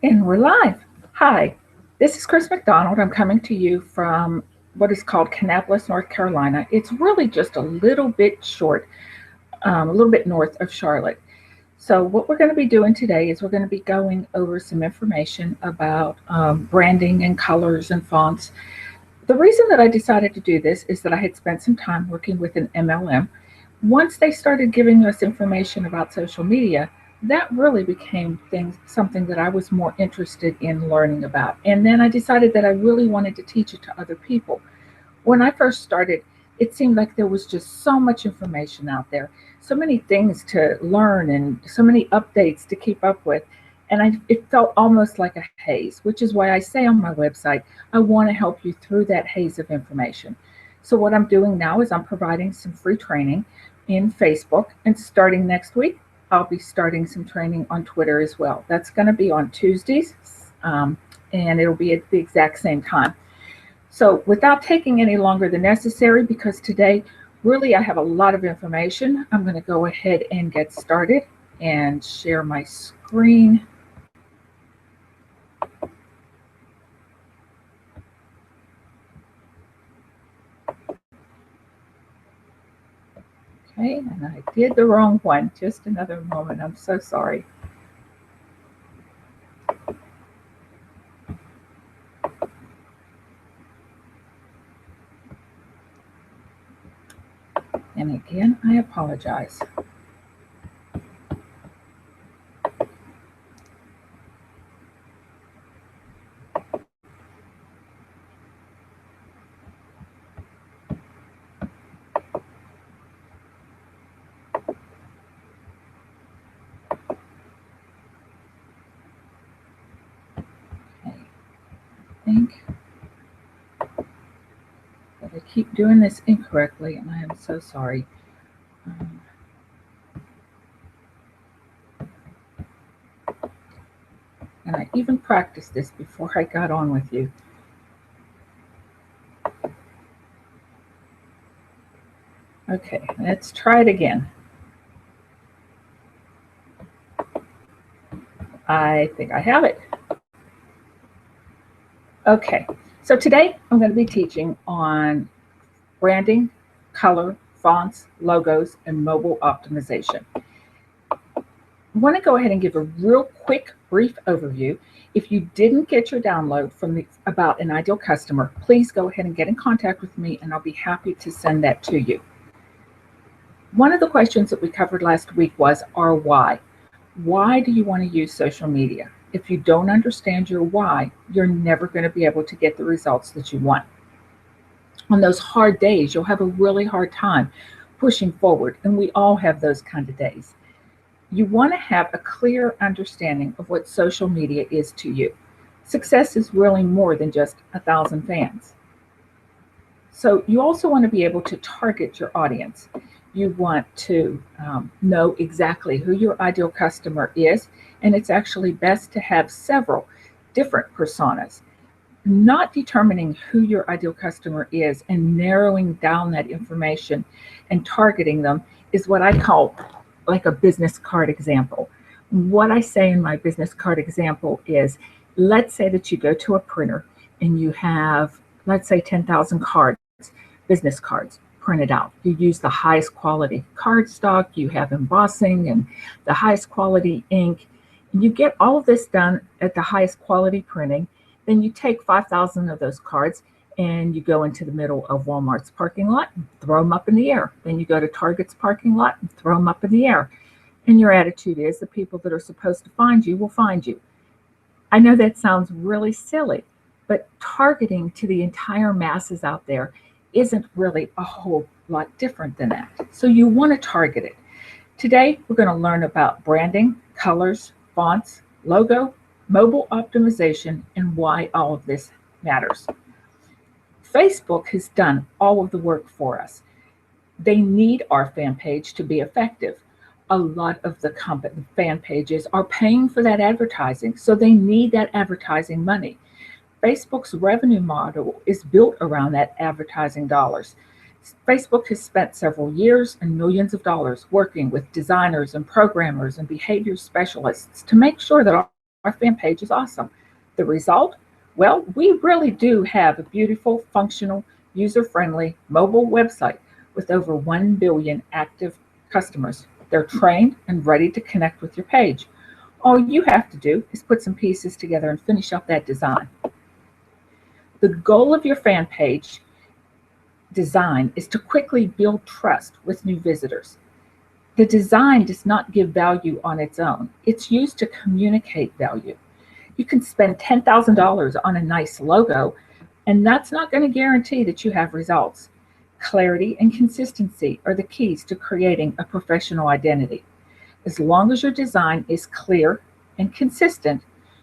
And we're live. Hi, this is Chris McDonald. I'm coming to you from what is called Kannapolis, North Carolina. It's really just a little bit short, a little bit north of Charlotte. So, what we're going to be doing today is we're going to be going over some information about branding and colors and fonts. The reason that I decided to do this is that I had spent some time working with an MLM. Once they started giving us information about social media, that really became something that I was more interested in learning about. And then I decided that I really wanted to teach it to other people. When I first started, it seemed like there was just so much information out there, so many things to learn, and so many updates to keep up with. And it felt almost like a haze, which is why I say on my website, I want to help you through that haze of information. So, what I'm doing now is I'm providing some free training in Facebook, and starting next week, I'll be starting some training on Twitter as well. That's going to be on Tuesdays, um, and it'll be at the exact same time. So, without taking any longer than necessary, because today really I have a lot of information, I'm going to go ahead and get started and share my screen. Okay, and I did the wrong one. Just another moment. I'm so sorry. And again, I apologize. Okay, I think that I keep doing this incorrectly, and I am so sorry. Um, and I even practiced this before I got on with you. Okay, let's try it again. I think I have it. Okay, so today I'm going to be teaching on branding, color, fonts, logos, and mobile optimization. I want to go ahead and give a real quick, brief overview. If you didn't get your download from the About an Ideal Customer, please go ahead and get in contact with me, and I'll be happy to send that to you. One of the questions that we covered last week was our why. Why do you want to use social media? If you don't understand your why, you're never going to be able to get the results that you want. On those hard days, you'll have a really hard time pushing forward, and we all have those kind of days. You want to have a clear understanding of what social media is to you. Success is really more than just 1,000 fans. So, you also want to be able to target your audience. You want to know exactly who your ideal customer is, and it's actually best to have several different personas. Not determining who your ideal customer is and narrowing down that information and targeting them is what I call like a business card example. What I say in my business card example is, let's say that you go to a printer and you have, let's say, 10,000 cards, business cards printed out. You use the highest quality cardstock, you have embossing and the highest quality ink. And you get all of this done at the highest quality printing. Then you take 5,000 of those cards and you go into the middle of Walmart's parking lot and throw them up in the air. Then you go to Target's parking lot and throw them up in the air. And your attitude is the people that are supposed to find you will find you. I know that sounds really silly, but targeting to the entire masses out there isn't really a whole lot different than that. So you want to target it. Today, we're going to learn about branding, colors, fonts, logo, mobile optimization, and why all of this matters. Facebook has done all of the work for us. They need our fan page to be effective. A lot of the company fan pages are paying for that advertising, so they need that advertising money. Facebook's revenue model is built around that advertising dollars. Facebook has spent several years and millions of dollars working with designers and programmers and behavior specialists to make sure that our fan page is awesome. The result? Well, we really do have a beautiful, functional, user-friendly mobile website with over 1 billion active customers. They're trained and ready to connect with your page. All you have to do is put some pieces together and finish up that design. The goal of your fan page design is to quickly build trust with new visitors. The design does not give value on its own. It's used to communicate value. You can spend $10,000 on a nice logo, and that's not going to guarantee that you have results. Clarity and consistency are the keys to creating a professional identity. As long as your design is clear and consistent,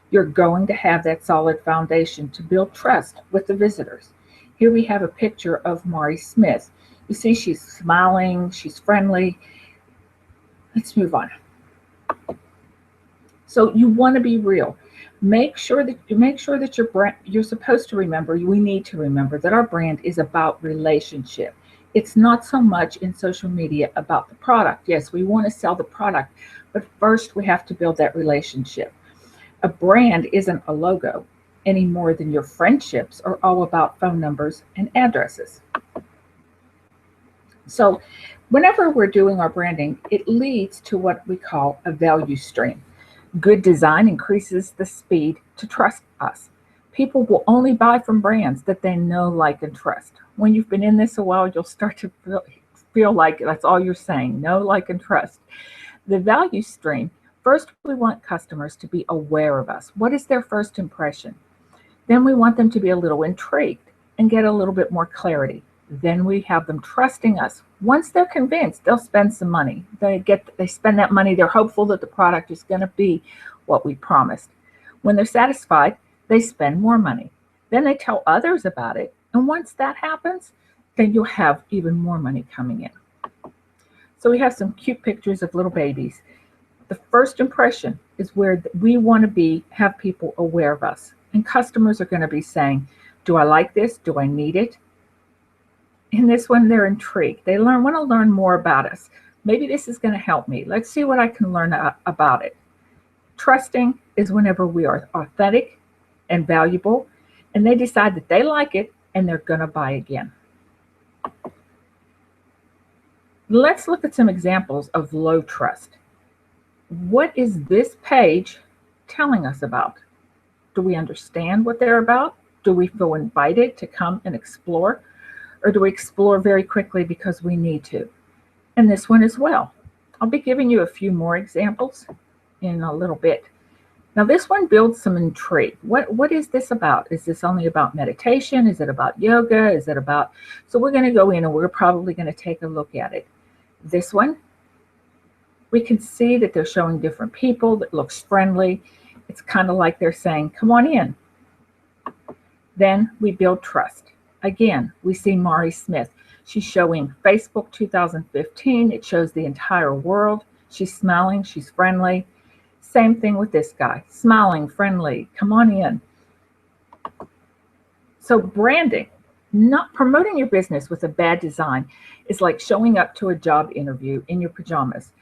you're going to have that solid foundation to build trust with the visitors. Here we have a picture of Mari Smith. You see she's smiling, she's friendly. Let's move on. So you want to be real. Make sure that your brand, you're supposed to remember, we need to remember that our brand is about relationship. It's not so much in social media about the product. Yes, we want to sell the product, but first we have to build that relationship. A brand isn't a logo any more than your friendships are all about phone numbers and addresses. So whenever we're doing our branding, it leads to what we call a value stream. Good design increases the speed to trust us. People will only buy from brands that they know, like, and trust. When you've been in this a while, you'll start to feel like that's all you're saying, know, like, and trust. The value stream, first we want customers to be aware of us. What is their first impression? Then we want them to be a little intrigued and get a little bit more clarity. Then we have them trusting us. Once they're convinced, they'll spend some money. They spend that money, they're hopeful that the product is going to be what we promised. When they're satisfied, they spend more money. Then they tell others about it. And once that happens, then you'll have even more money coming in. So we have some cute pictures of little babies. The first impression is where we want to have people aware of us. And customers are going to be saying, do I like this? Do I need it? In this one, they're intrigued. They want to learn more about us. Maybe this is going to help me. Let's see what I can learn about it. Trusting is whenever we are authentic and valuable, and they decide that they like it and they're going to buy again. Let's look at some examples of low trust. What is this page telling us about? Do we understand what they're about? Do we feel invited to come and explore? Or do we explore very quickly because we need to? And this one as well. I'll be giving you a few more examples in a little bit. Now this one builds some intrigue. What is this about? Is this only about meditation? Is it about yoga? Is it about... So we're going to go in and we're probably going to take a look at it. This one, we can see that they're showing different people. That looks friendly. It's kind of like they're saying, come on in. Then we build trust. Again, we see Mari Smith. She's showing Facebook 2015. It shows the entire world. She's smiling. She's friendly. Same thing with this guy. Smiling, friendly. Come on in. So branding, not promoting your business with a bad design, is like showing up to a job interview in your pajamas.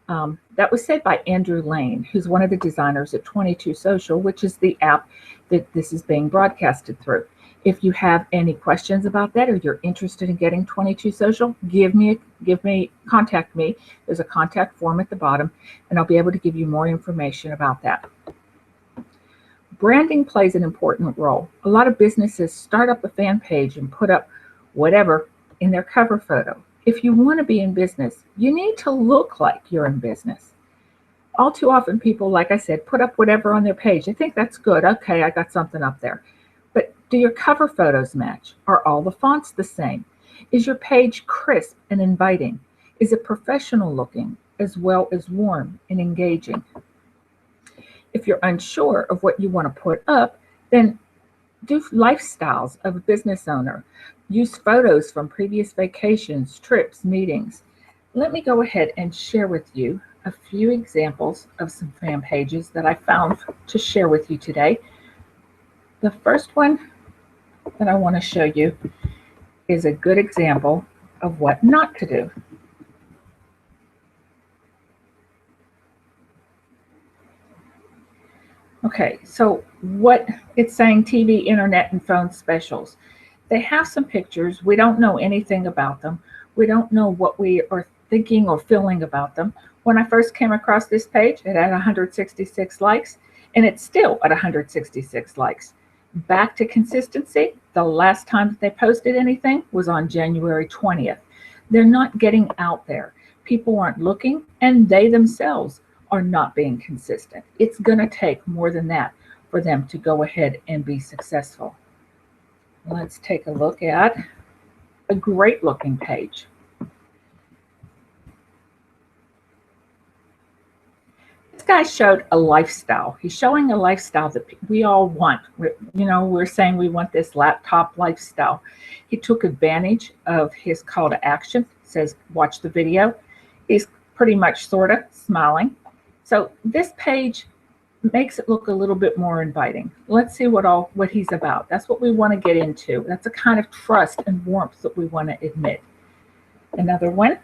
That was said by Andrew Lane, who's one of the designers at 22 Social, which is the app that this is being broadcasted through. If you have any questions about that, or you're interested in getting 22 Social, contact me. There's a contact form at the bottom, and I'll be able to give you more information about that. Branding plays an important role. A lot of businesses start up a fan page and put up whatever in their cover photo. If you want to be in business, you need to look like you're in business. All too often people, like I said, put up whatever on their page. They think that's good. Okay, I got something up there. But do your cover photos match? Are all the fonts the same? Is your page crisp and inviting? Is it professional looking as well as warm and engaging? If you're unsure of what you want to put up, then do lifestyles of a business owner. Use photos from previous vacations, trips, meetings. Let me go ahead and share with you a few examples of some fan pages that I found to share with you today. The first one that I want to show you is a good example of what not to do. Okay, so what it's saying, TV, internet, and phone specials. They have some pictures. We don't know anything about them. We don't know what we are thinking or feeling about them. When I first came across this page, it had 166 likes, and it's still at 166 likes. Back to consistency, the last time that they posted anything was on January 20th. They're not getting out there. People aren't looking, and they themselves are not being consistent. It's going to take more than that for them to go ahead and be successful. Let's take a look at a great looking page. This guy showed a lifestyle. He's showing a lifestyle that we all want. We're saying we want this laptop lifestyle. He took advantage of his call to action. It says, watch the video. He's pretty much sort of smiling. So this page makes it look a little bit more inviting. Let's see what he's about. That's what we want to get into. That's a kind of trust and warmth that we want to admit. Another one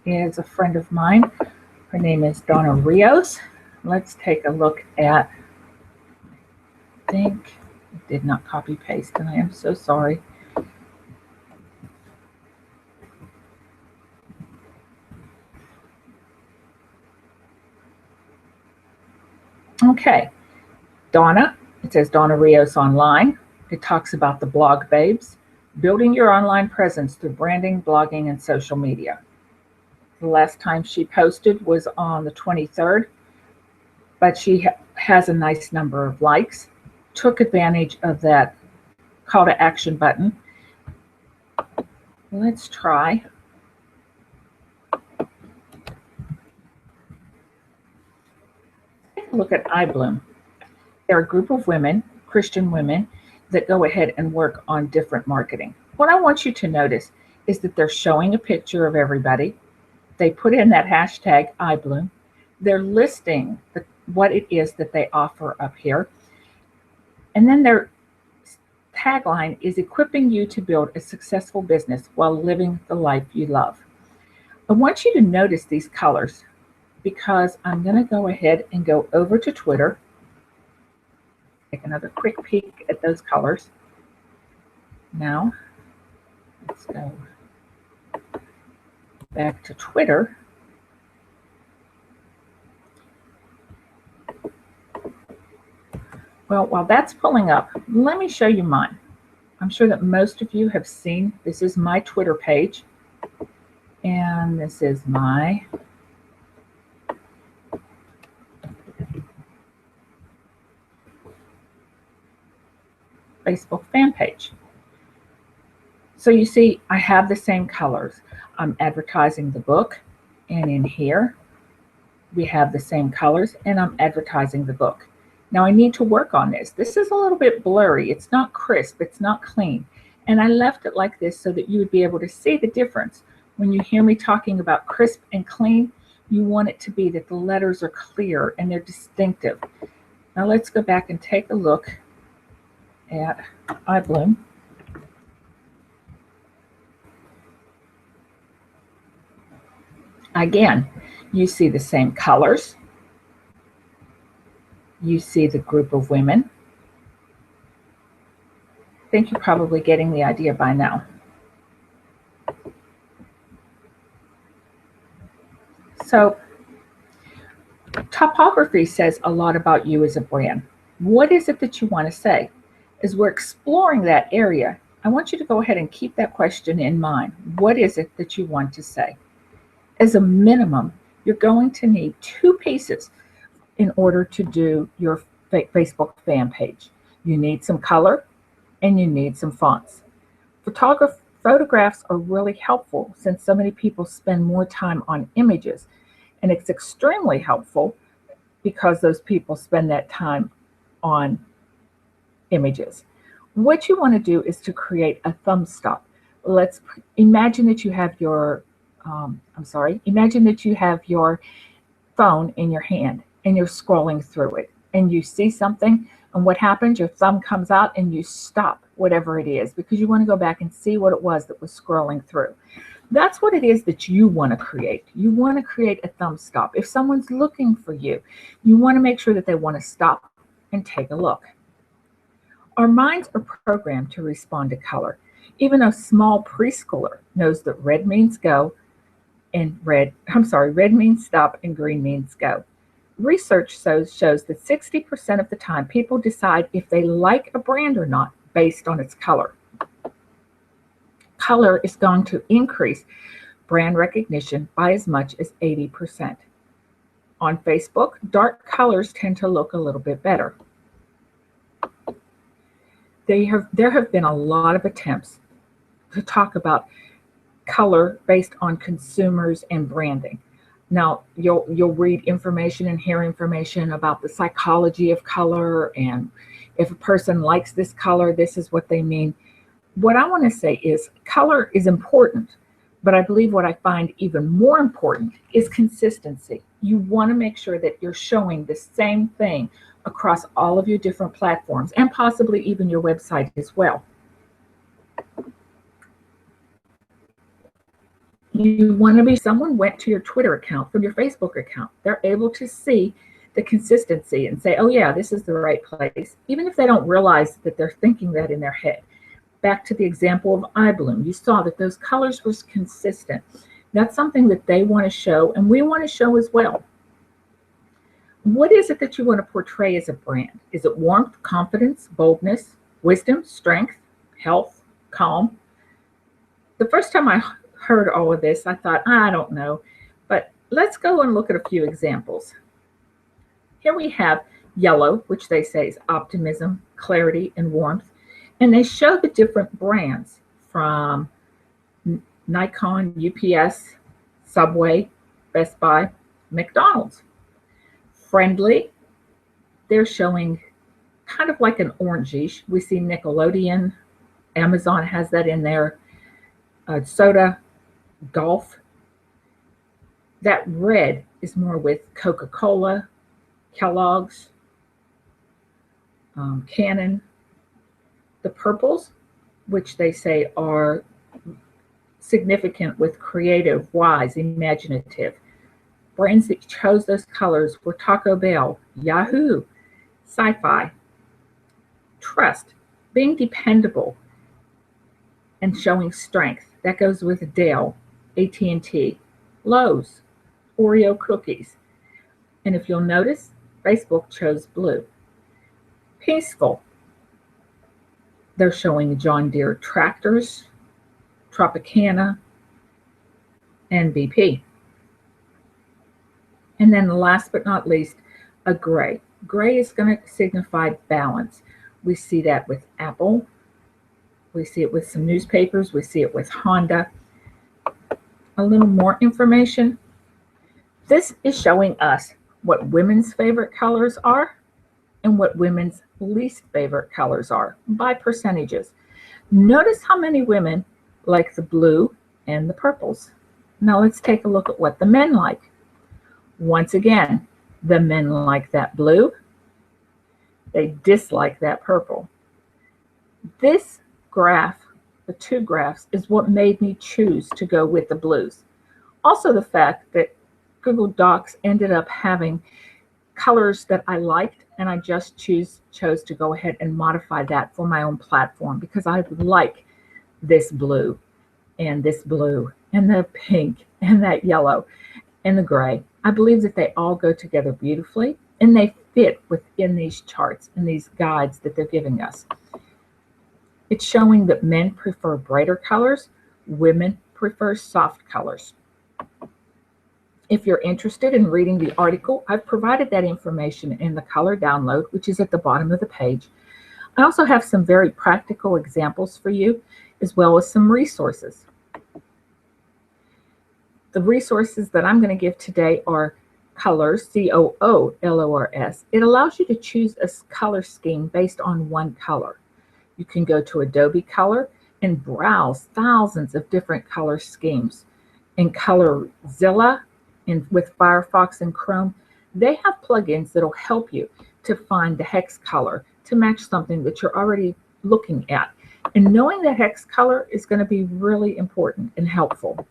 is a friend of mine. Her name is Donna Rios. Let's take a look at, I think it did not copy paste, and I am so sorry. Okay, Donna, it says Donna Rios Online. It talks about the blog babes, building your online presence through branding, blogging, and social media. The last time she posted was on the 23rd, but she has a nice number of likes. Took advantage of that call to action button. Let's try. Take a look at iBloom. They're a group of women, Christian women, that go ahead and work on different marketing. What I want you to notice is that they're showing a picture of everybody. They put in that hashtag iBloom. They're listing what it is that they offer up here. And then their tagline is equipping you to build a successful business while living the life you love. I want you to notice these colors because I'm going to go ahead and go over to Twitter. Take another quick peek at those colors. Now, let's go back to Twitter. Well, while that's pulling up, let me show you mine. I'm sure that most of you have seen, this is my Twitter page, and this is my Facebook fan page. So you see, I have the same colors. I'm advertising the book, and in here, we have the same colors, and I'm advertising the book. Now I need to work on this. This is a little bit blurry. It's not crisp, it's not clean. And I left it like this so that you would be able to see the difference. When you hear me talking about crisp and clean, you want it to be that the letters are clear and they're distinctive. Now let's go back and take a look at iBloom. Again, you see the same colors. You see the group of women. I think you're probably getting the idea by now. So, topography says a lot about you as a brand. What is it that you want to say? As we're exploring that area, I want you to go ahead and keep that question in mind. What is it that you want to say? As a minimum, you're going to need 2 pieces in order to do your Facebook fan page. You need some color and you need some fonts. Photographs are really helpful since so many people spend more time on images, and it's extremely helpful because those people spend that time on images. What you want to do is to create a thumb stop. Let's imagine that you have imagine that you have your phone in your hand and you're scrolling through it and you see something, and what happens? Your thumb comes out and you stop whatever it is because you want to go back and see what it was that was scrolling through. That's what it is that you want to create. You want to create a thumb stop. If someone's looking for you, you want to make sure that they want to stop and take a look. Our minds are programmed to respond to color. Even a small preschooler knows that red means go and red means stop and green means go. Research shows that 60% of the time people decide if they like a brand or not based on its color. Color is going to increase brand recognition by as much as 80%. On Facebook, dark colors tend to look a little bit better. There have been a lot of attempts to talk about color based on consumers and branding. Now, you'll read information and hear information about the psychology of color, and if a person likes this color, this is what they mean. What I want to say is color is important, but I believe what I find even more important is consistency. You want to make sure that you're showing the same thing across all of your different platforms and possibly even your website as well. You want to be, someone went to your Twitter account from your Facebook account, they're able to see the consistency and say, oh yeah, this is the right place, even if they don't realize that they're thinking that in their head. Back to the example of iBloom, you saw that those colors were consistent. That's something that they want to show and we want to show as well. What is it that you want to portray as a brand? Is it warmth, confidence, boldness, wisdom, strength, health, calm? The first time I heard all of this, I thought, I don't know, but let's go and look at a few examples. Here we have yellow, which they say is optimism, clarity, and warmth. And they show the different brands from Nikon, UPS, Subway, Best Buy, McDonald's. Friendly, they're showing kind of like an orangish. We see Nickelodeon, Amazon has that in there, soda, golf. That red is more with Coca-Cola, Kellogg's, Canon. The purples, which they say are significant with creative, wise, imaginative. Brands that chose those colors were Taco Bell, Yahoo, Sci-Fi, Trust, being dependable and showing strength. That goes with Dell, AT&T, Lowe's, Oreo cookies. And if you'll notice, Facebook chose blue. Peaceful, they're showing John Deere tractors, Tropicana, and BP. And then last but not least, a gray. Gray is going to signify balance. We see that with Apple. We see it with some newspapers. We see it with Honda. A little more information. This is showing us what women's favorite colors are and what women's least favorite colors are by percentages. Notice how many women like the blue and the purples. Now let's take a look at what the men like. Once again, the men like that blue. They dislike that purple. This graph, the two graphs, is what made me choose to go with the blues. Also the fact that Google Docs ended up having colors that I liked, and I just chose to go ahead and modify that for my own platform because I like this blue and the pink and that yellow and the gray. I believe that they all go together beautifully and they fit within these charts and these guides that they're giving us. It's showing that men prefer brighter colors, women prefer soft colors. If you're interested in reading the article, I've provided that information in the color download, which is at the bottom of the page. I also have some very practical examples for you, as well as some resources. The resources that I'm going to give today are Colors, C-O-O-L-O-R-S. It allows you to choose a color scheme based on one color. You can go to Adobe Color and browse thousands of different color schemes. In ColorZilla, with Firefox and Chrome, they have plugins that will help you to find the hex color to match something that you're already looking at. And knowing that hex color is going to be really important and helpful.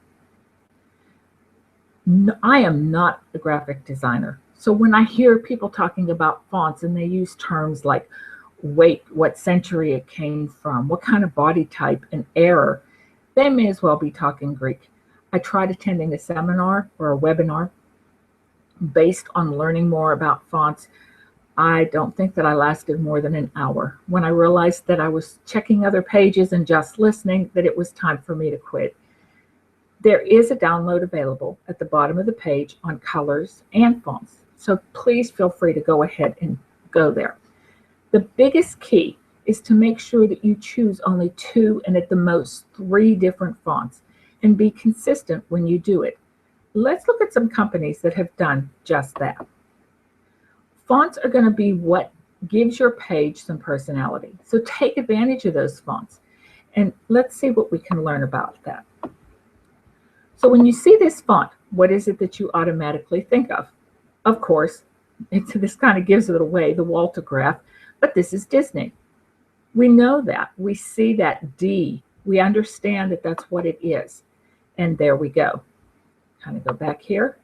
I am not a graphic designer, So when I hear people talking about fonts and they use terms like weight, what century it came from, what kind of body type, and error, they may as well be talking Greek. I tried attending a seminar or a webinar based on learning more about fonts. I don't think that I lasted more than an hour. When I realized that I was checking other pages and just listening, that it was time for me to quit. There is a download available at the bottom of the page on colors and fonts. So please feel free to go ahead and go there. The biggest key is to make sure that you choose only 2 and at the most 3 different fonts and be consistent when you do it. Let's look at some companies that have done just that. Fonts are going to be what gives your page some personality. So take advantage of those fonts. And let's see what we can learn about that. So when you see this font, what is it that you automatically think of? Of course, this kind of gives it away, the Waltograph, but this is Disney. We know that. We see that D. We understand that that's what it is. And there we go. Kind of go back here.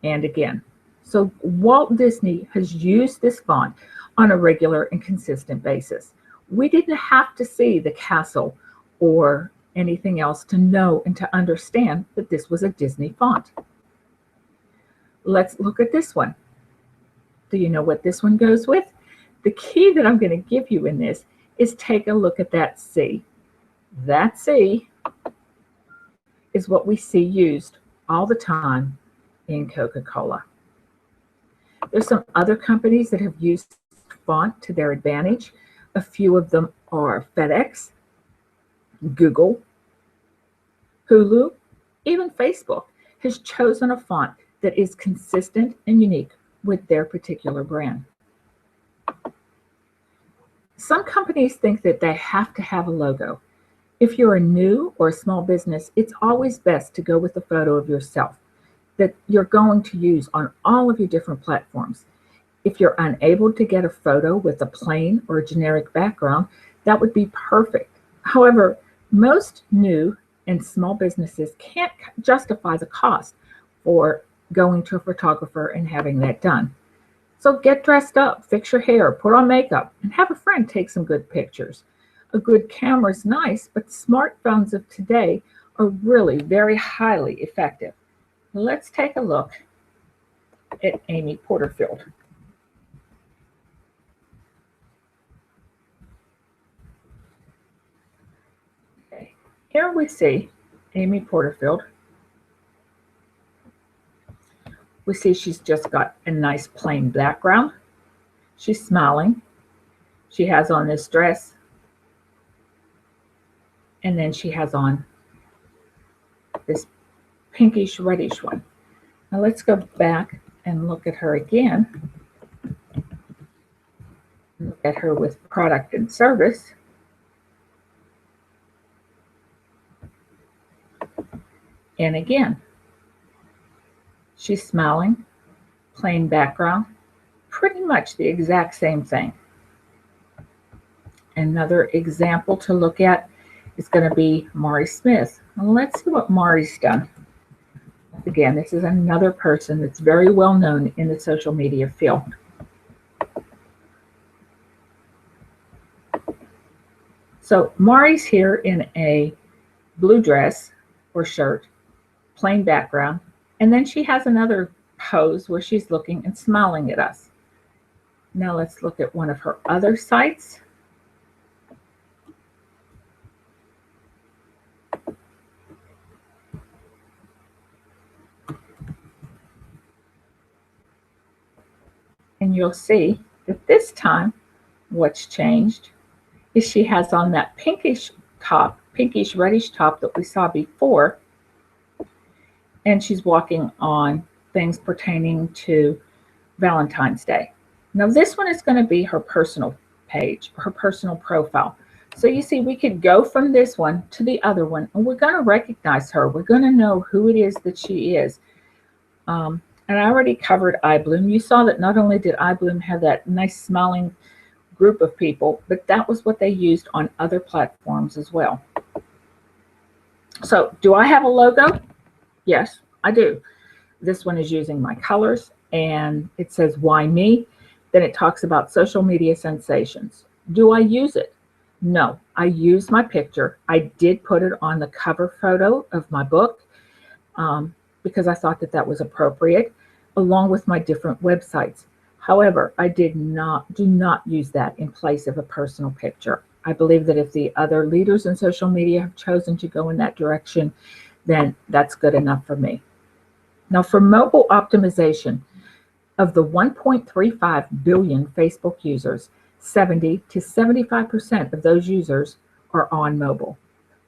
And again. So Walt Disney has used this font on a regular and consistent basis. We didn't have to see the castle or anything else to know and to understand that this was a Disney font. Let's look at this one. Do you know what this one goes with? The key that I'm going to give you in this is take a look at that C. That C is what we see used all the time in Coca-Cola. There's some other companies that have used font to their advantage. A few of them are FedEx, Google, Hulu, even Facebook has chosen a font that is consistent and unique with their particular brand. Some companies think that they have to have a logo. If you're a new or a small business, it's always best to go with a photo of yourself that you're going to use on all of your different platforms. If you're unable to get a photo with a plain or generic background, that would be perfect. However, most new and small businesses can't justify the cost for going to a photographer and having that done. So get dressed up, fix your hair, put on makeup, and have a friend take some good pictures. A good camera is nice, but smartphones of today are really very highly effective. Let's take a look at Amy Porterfield. Okay. Here we see Amy Porterfield. We see she's just got a nice plain background. She's smiling. She has on this dress. And then she has on this pinkish reddish one. Now let's go back and look at her again. Look at her with product and service. And again, she's smiling, plain background, pretty much the exact same thing. Another example to look at is going to be Mari Smith. And let's see what Mari's done. Again, this is another person that's very well known in the social media field. So Mari's here in a blue dress or shirt, plain background, and then she has another pose where she's looking and smiling at us. Now let's look at one of her other sites. And you'll see that this time what's changed is she has on that pinkish top, pinkish reddish top that we saw before, and she's walking on things pertaining to Valentine's Day. Now this one is going to be her personal page, her personal profile. So you see we could go from this one to the other one, and we're going to recognize her. We're going to know who it is that she is. And I already covered iBloom. You saw that not only did iBloom have that nice smiling group of people, but that was what they used on other platforms as well. So do I have a logo? Yes, I do. This one is using my colors, and it says, why me? Then it talks about social media sensations. Do I use it? No, I use my picture. I did put it on the cover photo of my book because I thought that that was appropriate, along with my different websites. However, I do not use that in place of a personal picture. I believe that if the other leaders in social media have chosen to go in that direction, then that's good enough for me. Now, for mobile optimization, of the 1.35 billion Facebook users, 70 to 75% of those users are on mobile.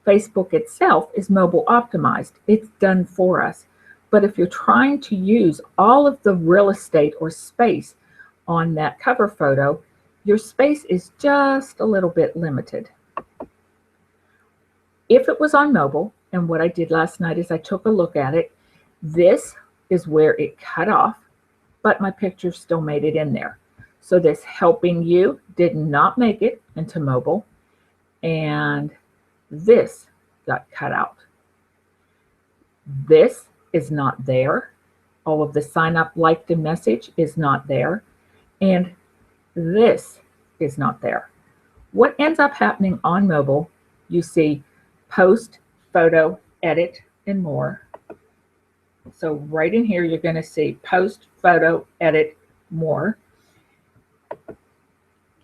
Facebook itself is mobile optimized. It's done for us. But if you're trying to use all of the real estate or space on that cover photo, your space is just a little bit limited. If it was on mobile, and what I did last night is I took a look at it, this is where it cut off, but my picture still made it in there. So this helping you did not make it into mobile, and this got cut out. This is not there. All of the sign up, liked, and message is not there. And this is not there. What ends up happening on mobile, you see post, photo, edit, and more. So right in here, you're going to see post, photo, edit, more.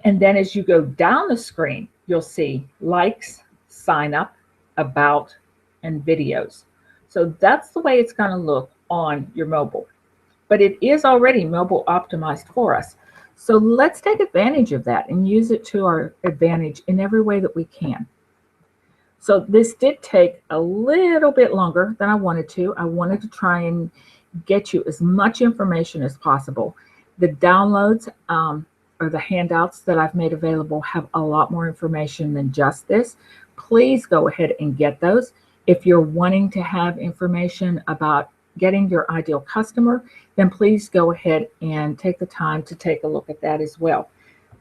And then as you go down the screen, you'll see likes, sign up, about, and videos. So that's the way it's going to look on your mobile. But it is already mobile optimized for us. So let's take advantage of that and use it to our advantage in every way that we can. So this did take a little bit longer than I wanted to. I wanted to try and get you as much information as possible. The downloads or the handouts that I've made available have a lot more information than just this. Please go ahead and get those. If you're wanting to have information about getting your ideal customer, then please go ahead and take the time to take a look at that as well.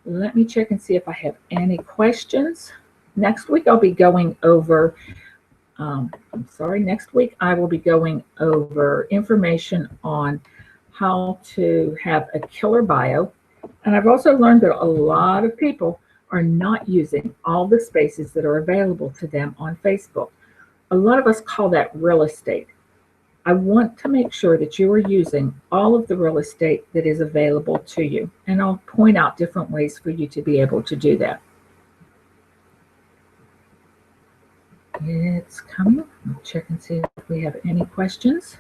Let me check and see if I have any questions. Next week, I'll be going over, next week I will be going over information on how to have a killer bio. And I've also learned that a lot of people are not using all the spaces that are available to them on Facebook. A lot of us call that real estate. I want to make sure that you are using all of the real estate that is available to you. And I'll point out different ways for you to be able to do that. It's coming. I'll check and see if we have any questions.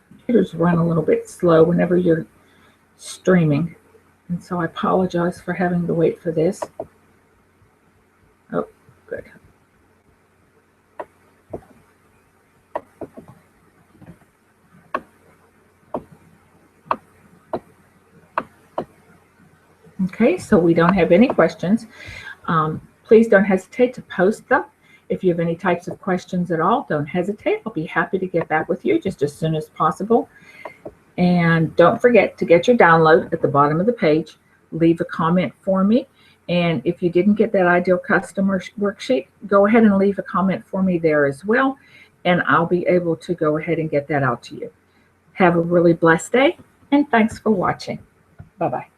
Computers run a little bit slow whenever you're streaming, and so I apologize for having to wait for this. Oh, good. Okay, so we don't have any questions. Please don't hesitate to post them. If you have any types of questions at all, don't hesitate. I'll be happy to get back with you just as soon as possible. And don't forget to get your download at the bottom of the page. Leave a comment for me. And if you didn't get that ideal customer worksheet, go ahead and leave a comment for me there as well. And I'll be able to go ahead and get that out to you. Have a really blessed day, and thanks for watching. Bye-bye.